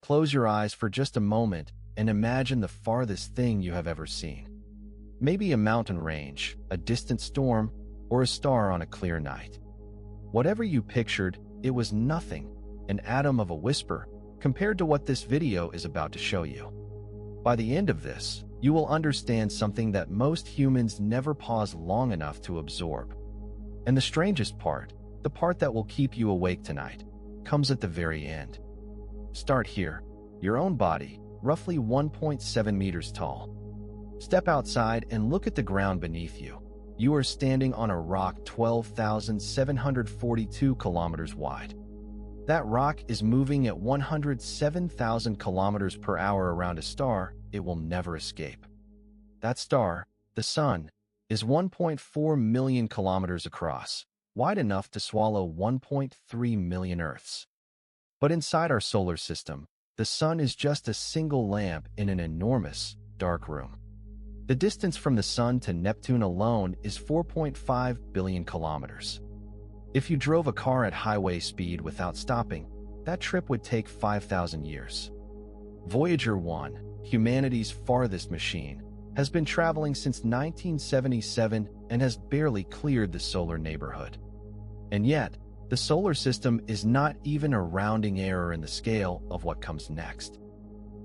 Close your eyes for just a moment and imagine the farthest thing you have ever seen. Maybe a mountain range, a distant storm, or a star on a clear night. Whatever you pictured, it was nothing, an atom of a whisper, compared to what this video is about to show you. By the end of this, you will understand something that most humans never pause long enough to absorb. And the strangest part, the part that will keep you awake tonight, comes at the very end. Start here, your own body, roughly 1.7 meters tall. Step outside and look at the ground beneath you. You are standing on a rock 12,742 kilometers wide. That rock is moving at 107,000 kilometers per hour around a star it will never escape. That star, the Sun, is 1.4 million kilometers across, wide enough to swallow 1.3 million Earths. But inside our solar system, the Sun is just a single lamp in an enormous, dark room. The distance from the Sun to Neptune alone is 4.5 billion kilometers. If you drove a car at highway speed without stopping, that trip would take 5,000 years. Voyager 1, humanity's farthest machine, has been traveling since 1977 and has barely cleared the solar neighborhood. And yet, the solar system is not even a rounding error in the scale of what comes next.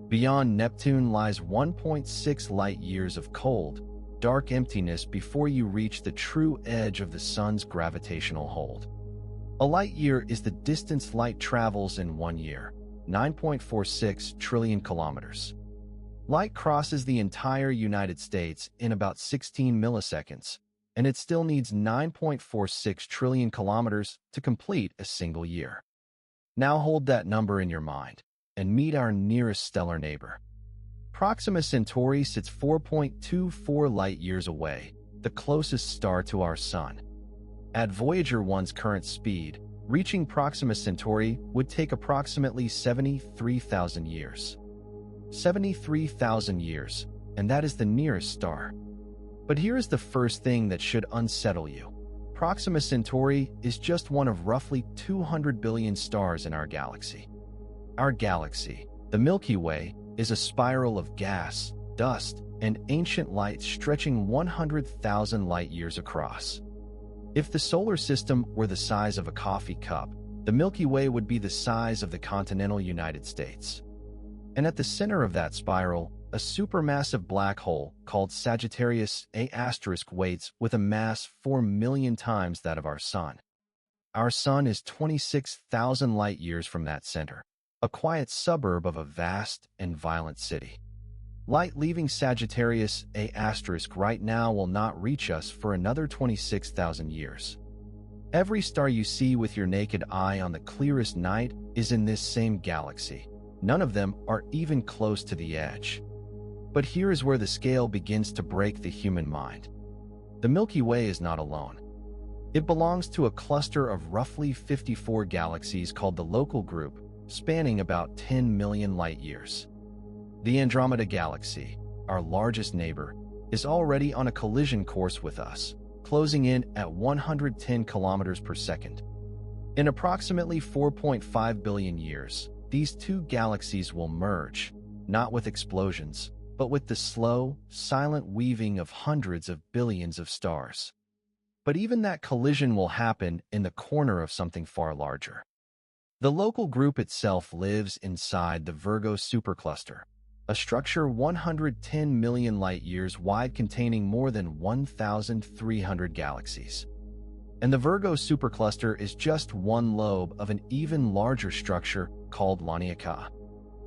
Beyond Neptune lies 1.6 light-years of cold, dark emptiness before you reach the true edge of the Sun's gravitational hold. A light-year is the distance light travels in 1 year, 9.46 trillion kilometers. Light crosses the entire United States in about 16 milliseconds, and it still needs 9.46 trillion kilometers to complete a single year. Now hold that number in your mind and meet our nearest stellar neighbor. Proxima Centauri sits 4.24 light-years away, the closest star to our Sun. At Voyager 1's current speed, reaching Proxima Centauri would take approximately 73,000 years. 73,000 years, and that is the nearest star. But here is the first thing that should unsettle you. Proxima Centauri is just one of roughly 200 billion stars in our galaxy. Our galaxy, the Milky Way, is a spiral of gas, dust, and ancient light stretching 100,000 light-years across. If the solar system were the size of a coffee cup, the Milky Way would be the size of the continental United States. And at the center of that spiral, a supermassive black hole called Sagittarius A** waits with a mass 4 million times that of our Sun. Our Sun is 26,000 light-years from that center, a quiet suburb of a vast and violent city. Light leaving Sagittarius A* right now will not reach us for another 26,000 years. Every star you see with your naked eye on the clearest night is in this same galaxy. None of them are even close to the edge. But here is where the scale begins to break the human mind. The Milky Way is not alone. It belongs to a cluster of roughly 54 galaxies called the Local Group, spanning about 10 million light-years. The Andromeda Galaxy, our largest neighbor, is already on a collision course with us, closing in at 110 kilometers per second. In approximately 4.5 billion years, these two galaxies will merge, not with explosions, but with the slow, silent weaving of hundreds of billions of stars. But even that collision will happen in the corner of something far larger. The Local Group itself lives inside the Virgo supercluster, a structure 110 million light-years wide containing more than 1,300 galaxies. And the Virgo supercluster is just one lobe of an even larger structure called Laniakea.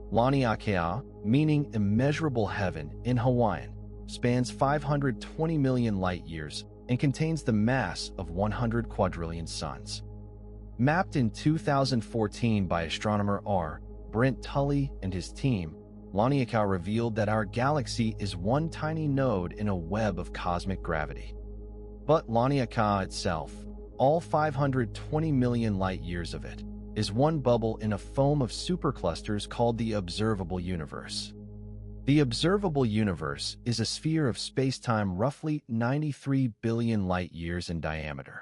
Laniakea, meaning immeasurable heaven in Hawaiian, spans 520 million light-years and contains the mass of 100 quadrillion suns. Mapped in 2014 by astronomer R. Brent Tully and his team, Laniakea revealed that our galaxy is one tiny node in a web of cosmic gravity. But Laniakea itself, all 520 million light-years of it, is one bubble in a foam of superclusters called the observable universe. The observable universe is a sphere of space-time roughly 93 billion light-years in diameter.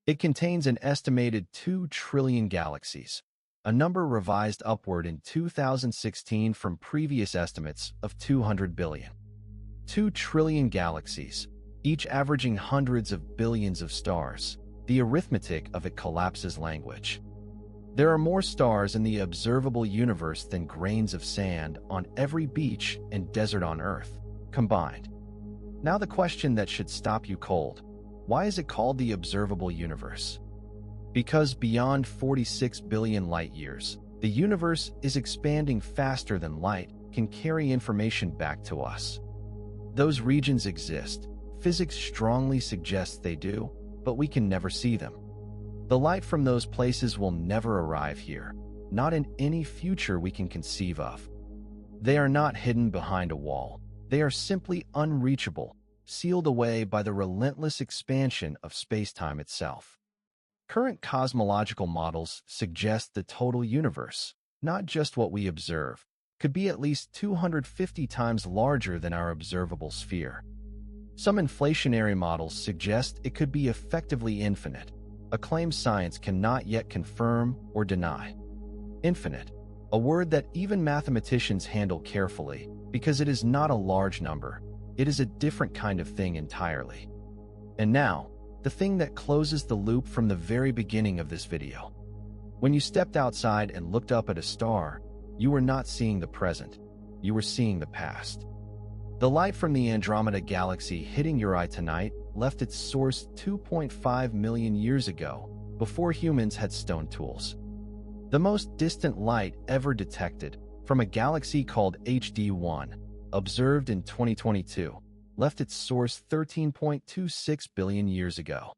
It contains an estimated 2 trillion galaxies, a number revised upward in 2016 from previous estimates of 200 billion. 2 trillion galaxies, each averaging hundreds of billions of stars. The arithmetic of it collapses language. There are more stars in the observable universe than grains of sand on every beach and desert on Earth, combined. Now the question that should stop you cold: why is it called the observable universe? Because beyond 46 billion light-years, the universe is expanding faster than light can carry information back to us. Those regions exist. Physics strongly suggests they do, but we can never see them. The light from those places will never arrive here, not in any future we can conceive of. They are not hidden behind a wall. They are simply unreachable, sealed away by the relentless expansion of space-time itself. Current cosmological models suggest the total universe, not just what we observe, could be at least 250 times larger than our observable sphere. Some inflationary models suggest it could be effectively infinite, a claim science cannot yet confirm or deny. Infinite, a word that even mathematicians handle carefully because it is not a large number. It is a different kind of thing entirely. And now, the thing that closes the loop from the very beginning of this video. When you stepped outside and looked up at a star, you were not seeing the present, you were seeing the past. The light from the Andromeda galaxy hitting your eye tonight left its source 2.5 million years ago, before humans had stone tools. The most distant light ever detected, from a galaxy called HD 1, observed in 2022, left its source 13.26 billion years ago.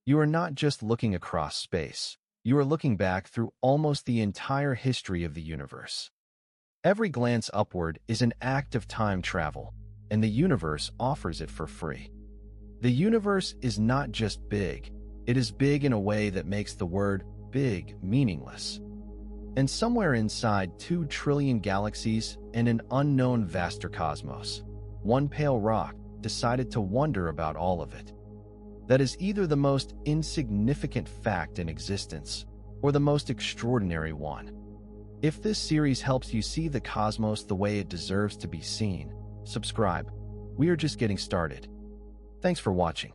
You are not just looking across space, you are looking back through almost the entire history of the universe. Every glance upward is an act of time travel, and the universe offers it for free. The universe is not just big, it is big in a way that makes the word big meaningless. And somewhere inside 2 trillion galaxies and an unknown vaster cosmos, one pale rock decided to wonder about all of it. That is either the most insignificant fact in existence or the most extraordinary one. If this series helps you see the cosmos the way it deserves to be seen, subscribe. We are just getting started. Thanks for watching.